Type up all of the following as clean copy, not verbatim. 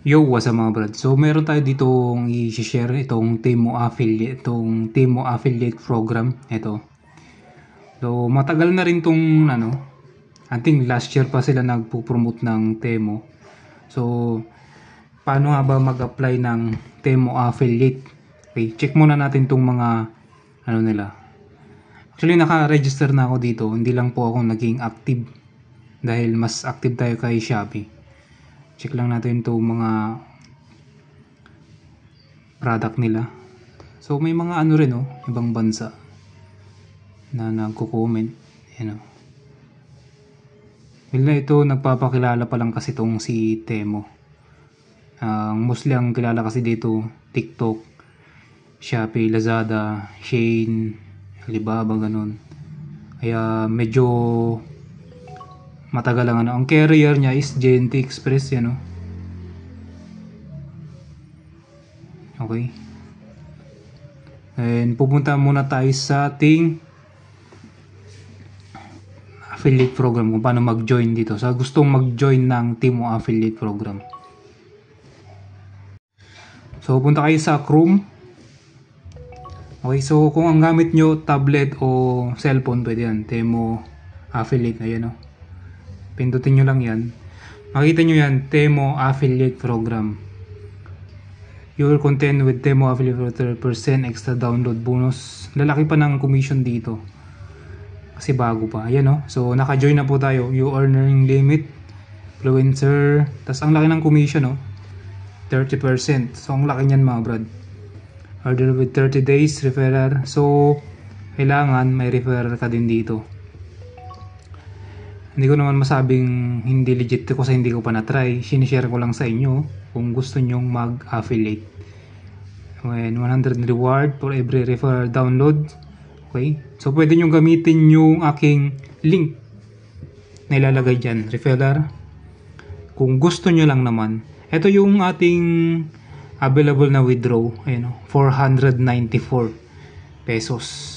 Yo, what's up mga brad? So, meron tayo ditong i-share itong Temo Affiliate program. Ito. So, matagal na rin tong I think last year pa sila nagpo-promote ng Temo. So, paano nga ba mag-apply ng Temo Affiliate? Okay, check muna natin tong mga nila. Actually, naka-register na ako dito. Hindi lang po ako naging active dahil mas active tayo kay Shopee. Check lang natin itong mga product nila. So may mga rin ibang bansa na nagko-comment, ito nagpapakilala pa lang kasi tong si Temo. Mostly ang kilala kasi dito TikTok, Shopee, Lazada, Shein, Alibaba, ganun. Kaya medyo matagal lang ang carrier niya is JNT Express Okay. And pupunta muna tayo sa ating affiliate program, kung paano mag-join dito. Sa gustong mag-join ng Temo Affiliate program. So punta kayo sa Chrome. Okay, so kung ang gamit nyo tablet o cellphone, pwede yan. Temo Affiliate, ayan pindutin nyo lang yan. Makita nyo yan, Temo Affiliate program. You will content with Temo Affiliate 30% extra download bonus. Lalaki pa ng commission dito kasi bago pa, ayan so naka-join na po tayo. You earning limit, influencer, tas ang laki ng commission 30%. So ang laki niyan mga brad. Order with 30 days referral. So kailangan may referral ka din dito. Hindi ko naman masabing hindi legit kasi hindi ko pa na-try. Sinishare ko lang sa inyo kung gusto nyong mag-affiliate. 100 reward for every referral download. Okay? So pwede nyong gamitin yung aking link na ilalagay dyan. Referral. Kung gusto nyo lang naman. Ito yung ating available na withdraw. 494 pesos.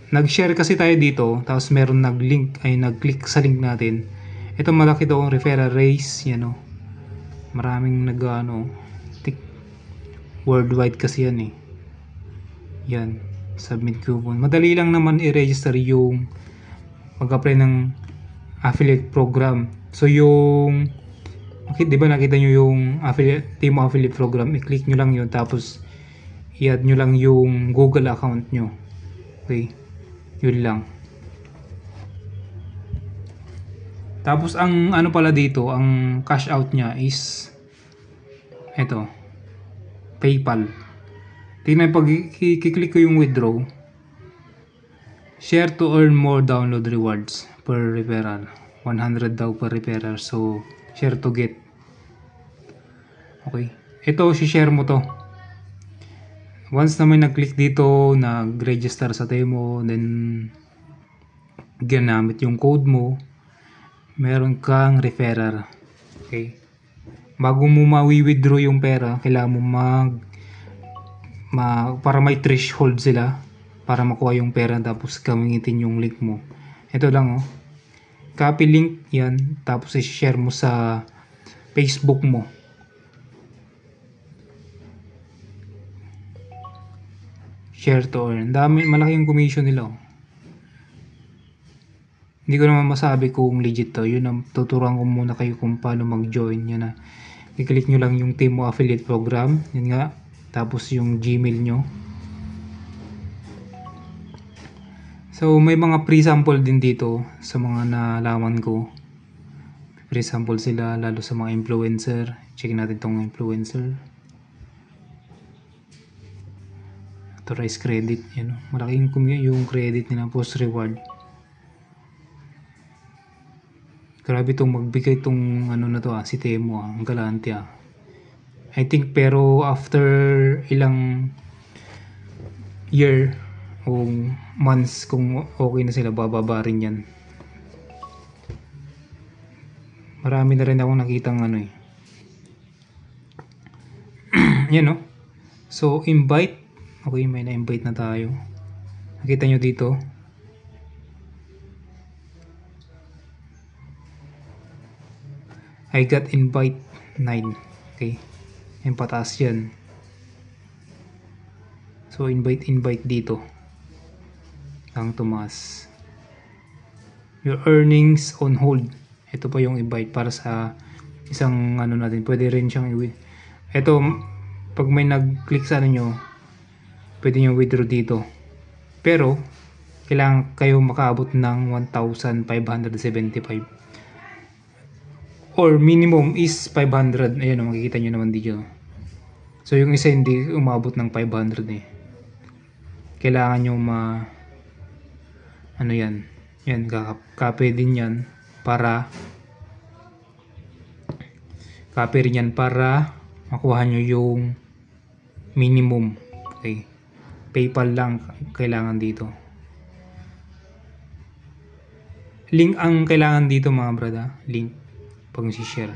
Nag-share kasi tayo dito, tapos meron nag-click sa link natin. Ito malaki daw ang referral raise, maraming worldwide kasi yan yan, submit coupon. Madali lang naman i-register yung mag-apply ng affiliate program. So yung di ba nakita nyo yung Temo Affiliate program, i-click nyo lang yun, tapos i-add nyo lang yung Google account nyo. Okay, yun lang. Tapos ang pala dito, ang cash out nya is ito, PayPal. Tingnan, pag i-click ko yung withdraw, share to earn more download rewards per referral. 100 daw per referral. So share to get. Okay, ito share mo to. Once na may nag-click dito, nag-register sa Temo, then ginamit yung code mo, meron kang referral. Okay, bago mo ma-withdraw yung pera, kailangan mo para may threshold sila para makuha yung pera, tapos gamitin yung link mo. Ito lang copy link yan, tapos i-share mo sa Facebook mo. Share to earn. Malaki yung commission nila. Hindi ko naman masabi kung legit to. Yun ang tuturuan ko muna kayo kung paano mag-join. Yan na. I-click nyo lang yung Temo Affiliate program. Yan nga. Tapos yung Gmail nyo. So may mga pre-sample din dito sa mga nalaman ko. Pre-sample sila lalo sa mga influencer. Check natin tong influencer. Authorized credit, malaking yung credit nila, post reward. Grabe itong magbigay itong na to si Temo ang galante I think, pero after ilang year o months, kung okay na sila, bababa rin yan. Marami na rin akong nakitang yan so invite. Okay, may na-invite na tayo. Nakita nyo dito. I got invite 9. Okay. Yung pataas yan. So, invite dito. Ang tumaas. Your earnings on hold. Ito pa yung invite para sa isang ano natin. Pwede rin siyang ito, pag may nag-click sa ano nyo, pwede nyo withdraw dito. Pero, kailangan kayo makaabot ng 1,575. Or minimum is 500. Ayan, makikita nyo naman dito. So, yung isa hindi umabot ng 500 eh. Kailangan nyo ano yan. Yan, copy din yan para makuha nyo yung minimum. Okay. PayPal lang kailangan dito. Link ang kailangan dito mga brada. Link pag si-share.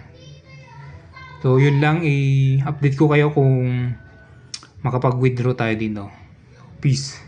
So yun lang, i-update ko kayo kung makapag-withdraw tayo dito. Peace.